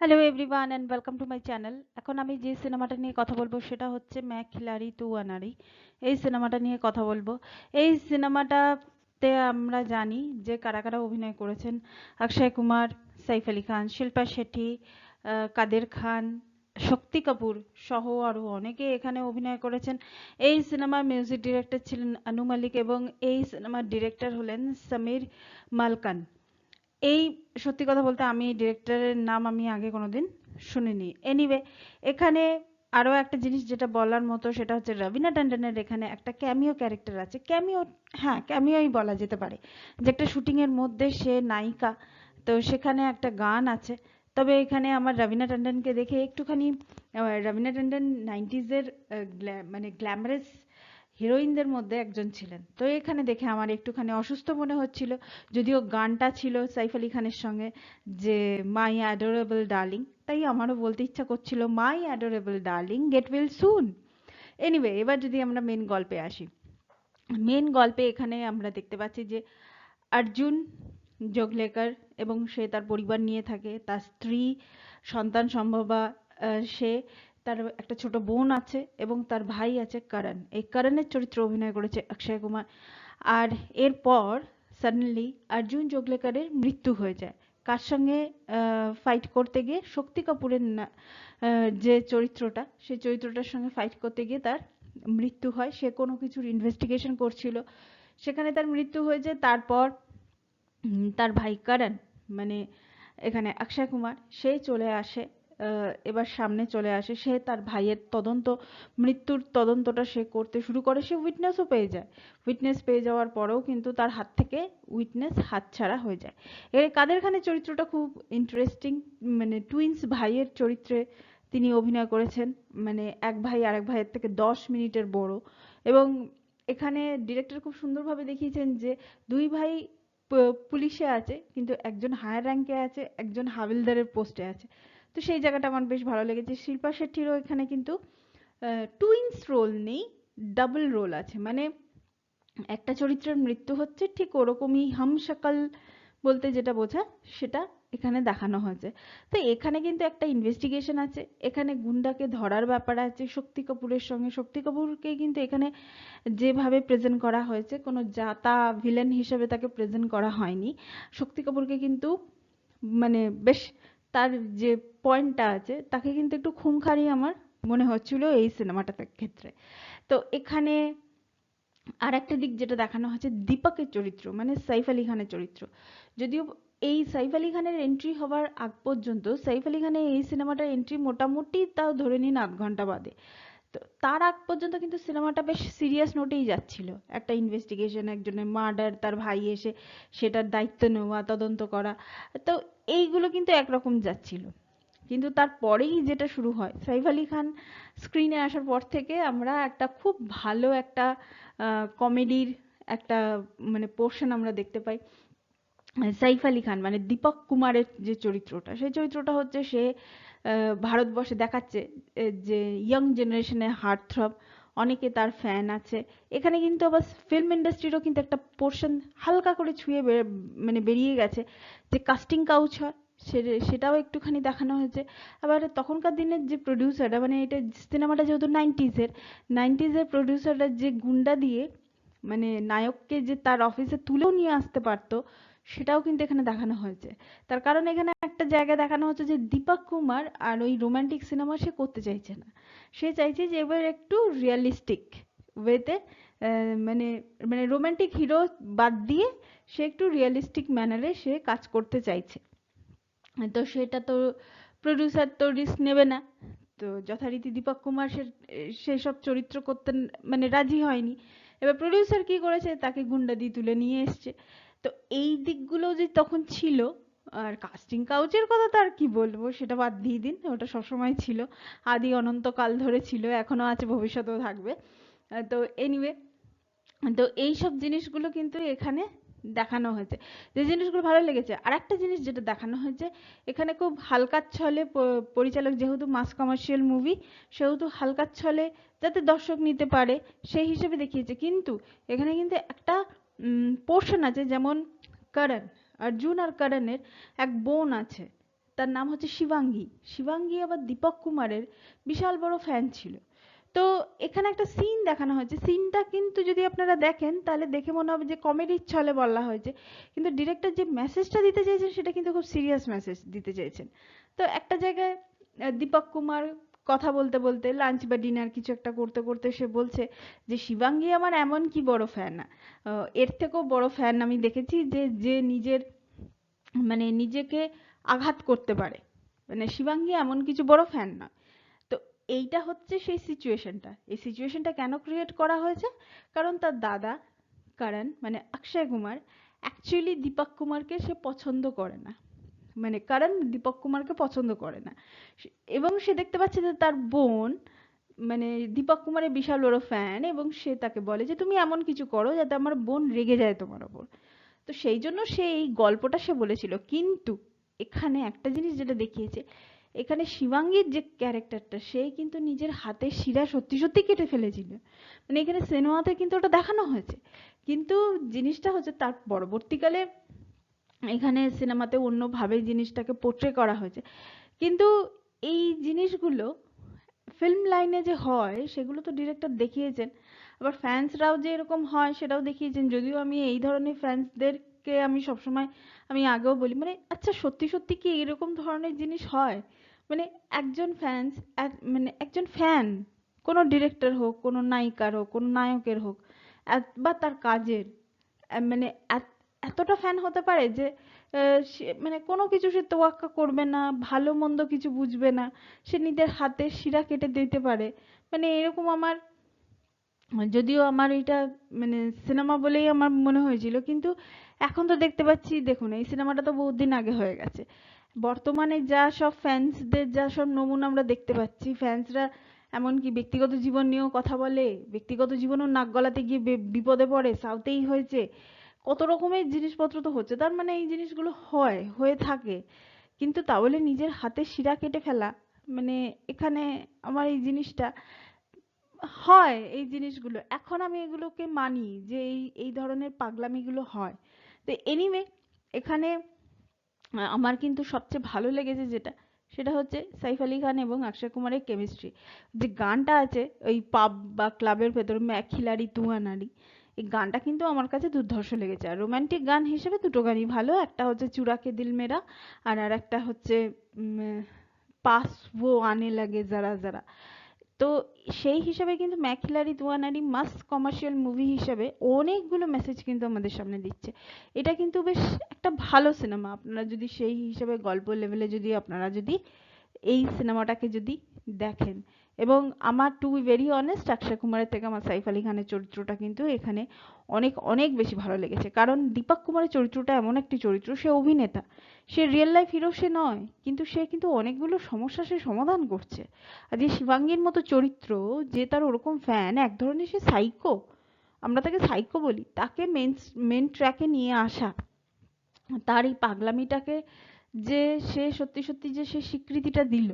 Hello everyone and welcome to my channel. এখন আমি যে সিনেমাটা নিয়ে কথা বলবো সেটা হচ্ছে मैं खिलाड़ी तू अनाड़ी। এই সিনেমাটা নিয়ে কথা বলবো। এই সিনেমাটাতে আমরা জানি যে কারা কারা অভিনয় করেছেন। অক্ষয় কুমার, সাইফ আলি খান, শিল্পা শেঠি, কাদের খান, শক্তি কাপুর সহ আরো অনেকে এখানে অভিনয় করেছেন। এই সিনেমার মিউজিক ডিরেক্টর ছিলেন আনু মালিক এবং এই সিনেমার ডিরেক্টর হলেন সমীর মালকান। এই সত্যি কথা বলতে আমি ডিরেক্টরের নাম আমি আগে কোনোদিন শুনিনি। এনিওয়ে, এখানে আরো একটা জিনিস যেটা বলার মতো সেটা হচ্ছে রবিনা ট্যান্ডনের এখানে একটা ক্যামিও ক্যারেক্টার আছে। ক্যামিও, হ্যাঁ ক্যামিওই বলা যেতে পারে, যে একটা শুটিং এর মধ্যে সে নায়িকা, তো সেখানে একটা গান আছে। তবে এখানে আমার রবিনা ট্যান্ডনকে দেখে একটুখানি রবিনা ট্যান্ডন 90s এর মানে গ্ল্যামারাস হিরোইনদের মধ্যে একজন ছিলেন, তো এখানে দেখে আমার একটুখানি অসুস্থ মনে হচ্ছিল। যদিও গানটা ছিল সাইফ আলি খানের সঙ্গে, যে মাই অ্যাডোরেবল ডার্লিং, তাই আমারও বলতে ইচ্ছা করছিল my adorable darling get well soon. Anyway, এবার যদি আমরা মেন গল্পে আসি, মেন গল্পে এখানে আমরা দেখতে পাচ্ছি যে অর্জুন জোগলেকার এবং সে তার পরিবার নিয়ে থাকে, তার স্ত্রী, সন্তান সম্ভবা, সে, তার একটা ছোট বোন আছে এবং তার ভাই আছে করণ। এই করণের চরিত্র অভিনয় করেছে অক্ষয় কুমার। আর এরপর সাডেনলি অর্জুন জোগলেকারের মৃত্যু হয়ে যায়। কার সঙ্গে? ফাইট করতে গিয়ে শক্তি কাপুরের যে চরিত্রটা, সেই চরিত্রটার সঙ্গে ফাইট করতে গিয়ে তার মৃত্যু হয়। সে কোনো কিছুর ইনভেস্টিগেশন করছিল, সেখানে তার মৃত্যু হয়ে যায়। তারপর তার ভাই করণ, মানে এখানে অক্ষয় কুমার, সে চলে আসে, এবার সামনে চলে আসে। সে তার ভাইয়ের তদন্ত, মৃত্যুর তদন্তটা সে করতে শুরু করে। সে উইটনেসও পেয়ে যায়। উইটনেস পেয়ে যাওয়ার পরেও কিন্তু তার হাত থেকে উইটনেস হাতছাড়া হয়ে যায়। এর কাদের খানের চরিত্রটা খুব ইন্টারেস্টিং, মানে টুইন্স ভাইয়ের চরিত্রে তিনি অভিনয় করেছেন। মানে এক ভাই আরেক ভাইয়ের থেকে 10 মিনিটের বড়। এবং এখানে ডিরেক্টর খুব সুন্দরভাবে দেখিয়েছেন যে দুই ভাই পুলিশে আছে, কিন্তু একজন হায়ার র্যাঙ্কে আছে, একজন হাবিলদারের পোস্টে আছে। তো সেই জায়গাটা আমার বেশ ভালো লেগেছে। শিল্পা শেট্টিরও এখানে কিন্তু টুইন্স রোল নেই, ডাবল রোল আছে। মানে একটা চরিত্রের মৃত্যু হচ্ছে ঠিক ওরকমই হামশক্ল বলতে যেটা বোঝায় সেটা এখানে দেখানো হয়েছে। তো এখানে কিন্তু একটা ইনভেস্টিগেশন আছে, এখানে গুন্ডাকে ধরার ব্যাপার আছে শক্তি কাপুরের সঙ্গে। শক্তি কাপুরকে কিন্তু এখানে যেভাবে প্রেজেন্ট করা হয়েছে, কোনো জাতা ভিলেন হিসেবে তাকে প্রেজেন্ট করা হয়নি। শক্তি কাপুরকে কিন্তু মানে বেশ, তার যে পয়েন্টটা আছে তাকে কিন্তু একটু খুঁখারি আমার মনে হচ্ছিল এই সিনেমাটার ক্ষেত্রে। তো এখানে আর একটা দিক যেটা দেখানো হয়েছে দীপকের চরিত্র, মানে সাইফ আলি খানের চরিত্র। যদিও এই সাইফ আলি খানের এন্ট্রি হবার আগ পর্যন্ত, সাইফ আলি খানের এই সিনেমাটার এন্ট্রি মোটামুটি তাও ধরে নিন 8 ঘন্টা বাদে, তো তার আগ পর্যন্ত কিন্তু সিনেমাটা বেশ সিরিয়াস নোটেই যাচ্ছিল। একটা ইনভেস্টিগেশন, একজনের মার্ডার, তার ভাই এসে সেটার দায়িত্ব নেওয়া, তদন্ত করা, তো এইগুলো কিন্তু একরকম যাচ্ছিল। কিন্তু তারপরেই যেটা শুরু হয়, সাইফ আলি খান স্ক্রিনে আসার পর থেকে আমরা একটা খুব ভালো একটা কমেডির একটা মানে পোর্শন আমরা দেখতে পাই। সাইফ আলি খান মানে দীপক কুমারের যে চরিত্রটা, সেই চরিত্রটা হচ্ছে সে ভারতবর্ষে দেখাচ্ছে যে ইয়াং জেনারেশনের হার্ট থ্রব, অনেকে তার ফ্যান আছে। এখানে কিন্তু আবার ফিল্ম ইন্ডাস্ট্রিরও কিন্তু একটা পোর্শন হালকা করে ছুঁয়ে মানে বেরিয়ে গেছে, যে কাস্টিং কাউচ হয় সেটাও একটুখানি দেখানো হয়েছে। আবার তখনকার দিনের যে প্রডিউসাররা, মানে এটা সিনেমাটা যেহেতু 90s এর প্রডিউসাররা যে গুন্ডা দিয়ে মানে নায়ককে যে তার অফিসে তুলেও নিয়ে আসতে পারতো, সেটাও কিন্তু এখানে দেখানো হয়েছে। তার কারণ এখানে একটা জায়গা দেখানো হচ্ছে যে দীপক কুমার আর ওই রোমান্টিক সিনেমা সে করতে চাইছে না। সে চাইছে যে এবার একটু রিয়েলিস্টিক ওয়েতে, মানে মানে রোমান্টিক হিরো বাদ দিয়ে সে একটু রিয়েলিস্টিক ম্যানারে সে কাজ করতে চাইছে। তো সেটা তো প্রডিউসার তো রিস্ক নেবে না, তো যথারীতি দীপক কুমার সেসব চরিত্র করতে মানে রাজি হয়নি। এবার প্রডিউসার কি করেছে, তাকে গুন্ডা দিয়ে তুলে নিয়ে এসছে। তো এই দিকগুলো যে তখন ছিল। আর কাস্টিং কাউচের কথা তো আর কি বলবো, সেটা বাদ দিয়ে দিন, ওটা সবসময় ছিল, আদি অনন্তকাল ধরে ছিল, এখনো আছে, ভবিষ্যতেও থাকবে। তো এনিওয়ে, তো এইসব জিনিসগুলো কিন্তু এখানে দেখানো হয়েছে, যে জিনিসগুলো ভালো লেগেছে। আর একটা জিনিস যেটা দেখানো হয়েছে, এখানে খুব হালকার ছলে পরিচালক, যেহেতু মাস কমার্শিয়াল মুভি, সেহেতু হালকার ছলে যাতে দর্শক নিতে পারে সেই হিসেবে দেখিয়েছে। কিন্তু এখানে কিন্তু একটা পোর্শন আছে, যেমন করণ, অর্জুন আর করণের এক বোন আছে, তার নাম হচ্ছে শিবাঙ্গী। শিবাঙ্গী আবার দীপক কুমারের বিশাল বড় ফ্যান ছিল। তো এখানে একটা সিন দেখানো হয়েছে, সিনটা কিন্তু যদি আপনারা দেখেন তাহলে দেখে মনে হবে যে কমেডির ছলে বলা হয়েছে, কিন্তু ডিরেক্টর যে মেসেজটা দিতে চেয়েছেন সেটা কিন্তু খুব সিরিয়াস মেসেজ দিতে চেয়েছেন। তো একটা জায়গায় দীপক কুমার কথা বলতে বলতে লাঞ্চ বা ডিনার কিছু একটা করতে করতে সে বলছে যে শিবাঙ্গী আমার এমন কি বড় ফ্যান, এর থেকেও বড় ফ্যান আমি দেখেছি, যে যে নিজের মানে নিজেকে আঘাত করতে পারে, মানে শিবাঙ্গী এমন কিছু বড় ফ্যান নয়। তো এইটা হচ্ছে সেই সিচুয়েশনটা। এই সিচুয়েশনটা কেন ক্রিয়েট করা হয়েছে? কারণ তার দাদা করণ মানে অক্ষয় কুমার অ্যাকচুয়ালি দীপক কুমারকে সে পছন্দ করে না, মানে করণ দীপক কুমারকে পছন্দ করে না, এবং সে দেখতে পাচ্ছে যে তার বোন মানে দীপক কুমারের বিশাল বড় ফ্যান, এবং সে তাকে বলে যে তুমি এমন কিছু করো যাতে আমার বোন রেগে যায় তোমার ওপর। তো সেই জন্য সে এই গল্পটা সে বলেছিল। কিন্তু এখানে একটা জিনিস যেটা দেখিয়েছে, এখানে শিবাঙ্গীর যে ক্যারেক্টারটা, সে কিন্তু নিজের হাতের শিরা সত্যি সত্যি কেটে ফেলেছিল, মানে এখানে সিনেমাতে কিন্তু ওটা দেখানো হয়েছে। কিন্তু জিনিসটা হচ্ছে তার পরবর্তীকালে এখানে সিনেমাতে অন্যভাবে জিনিসটাকে পোট্রে করা হয়েছে। কিন্তু এই জিনিসগুলো ফিল্ম লাইনে যে হয় সেগুলো তো ডিরেক্টর দেখিয়েছেন, আবার ফ্যান্সরাও যে এরকম হয় সেটাও দেখিয়েছেন। যদিও আমি এই ধরনের ফ্যান্সদেরকে আমি সবসময়, আমি আগেও বলি মানে আচ্ছা সত্যি সত্যি কি এরকম ধরনের জিনিস হয়? মানে একজন ফ্যান্স, মানে একজন ফ্যান, কোনো ডিরেক্টর হোক, কোনো নায়িকার হোক, কোনো নায়কের হোক, বা তার কাজের, মানে এতটা ফ্যান হতে পারে যে মানে কোনো কিছু সে তোয়াক্কা করবে না, ভালো মন্দ কিছু বুঝবে না, সে নিজের হাতের শিরা কেটে দিতে পারে। মানে এরকম আমার, যদিও আমার এটা মানে সিনেমা বলেই আমার মনে হয়েছিল, কিন্তু এখন তো দেখতে পাচ্ছি, দেখুন এই সিনেমাটা তো বহুত দিন আগে হয়ে গেছে, বর্তমানে যা সব ফ্যান্সদের যা সব নমুনা আমরা দেখতে পাচ্ছি, ফ্যান্সরা এমনকি ব্যক্তিগত জীবন নিয়েও কথা বলে, ব্যক্তিগত জীবনেও নাক গলাতে গিয়ে বিপদে পড়ে, সাউতেই হয়েছে, কত রকমের জিনিসপত্র তো হচ্ছে। তার মানে এই জিনিসগুলো হয়, হয়ে থাকে, কিন্তু তাহলে নিজের হাতের শিরা কেটে ফেলা, মানে এখানে আমার এই জিনিসটা হয়, এই জিনিসগুলো এখন আমি এগুলোকে মানি যে এই এই ধরনের পাগলামিগুলো হয়। তো এনিওয়ে, এখানে আমার কিন্তু সবচেয়ে ভালো লেগেছে যেটা, সেটা হচ্ছে সাইফ আলি খান এবং অক্ষয় কুমারের কেমিস্ট্রি। যে গানটা আছে ওই পাব বা ক্লাবের ভেতর, मैं खिलाड़ी तू अनाड़ी, এই গানটা কিন্তু আমার কাছে দুর্ধর্ষ লেগেছে। আর রোমান্টিক গান হিসেবে দুটো গানই ভালো, একটা হচ্ছে চুরা কে দিল মেরা, আর একটা হচ্ছে পাস वो आने लगे जरा जरा। তো সেই হিসাবে কিন্তু ম্যাকহিলারি দুয়ানারি মাস্ট কমার্শিয়াল মুভি হিসাবে অনেকগুলো মেসেজ কিন্তু আমাদের সামনে দিচ্ছে। এটা কিন্তু বেশ একটা ভালো সিনেমা, আপনারা যদি সেই হিসাবে গল্প লেভেলে যদি আপনারা যদি এই সিনেমাটাকে যদি দেখেন। এবং আমার টু বি ভেরি অনেস্ট, অক্ষয় কুমারের থেকে আমার সাইফ আলি খানের চরিত্রটা কিন্তু এখানে অনেক অনেক বেশি ভালো লেগেছে। কারণ দীপক কুমারের চরিত্রটা এমন একটি চরিত্র, সে অভিনেতা, সে রিয়েল লাইফ হিরো সে নয়, কিন্তু সে কিন্তু অনেকগুলো সমস্যা সে সমাধান করছে। আর যে শিবাঙ্গীর মতো চরিত্র, যে তার ওরকম ফ্যান, এক ধরনের সে সাইকো, আমরা তাকে সাইকো বলি, তাকে মেন ট্র্যাকে নিয়ে আসা, তার এই পাগলামিটাকে যে সে সত্যি সত্যি যে সে স্বীকৃতিটা দিল,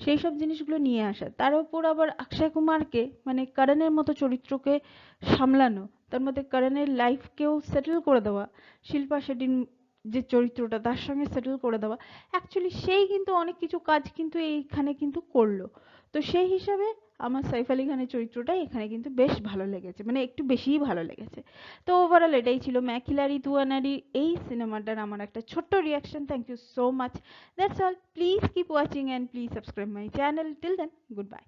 সেই সব জিনিসগুলো নিয়ে আসা, তার উপর আবার অক্ষয় কুমারকে মানে করণের মতো চরিত্রকে সামলানো, তার মধ্যে করণের লাইফকেও সেটেল করে দেওয়া, শিল্পা শেট্টির যে চরিত্রটা তার সঙ্গে সেটেল করে দেওয়া, অ্যাকচুয়ালি সেই কিন্তু অনেক কিছু কাজ কিন্তু এইখানে কিন্তু করলো। তো সেই হিসাবে আমার সাইফ আলি খানের চরিত্রটা এখানে কিন্তু বেশ ভালো লেগেছে, মানে একটু বেশিই ভালো লেগেছে। তো ওভারঅল এটাই ছিল ম্যাকিলারি তুয়ানারি এই সিনেমাটার আমার একটা ছোট্ট reaction. Thank you so much, that's all, please keep watching and please subscribe my channel. Till then, good by.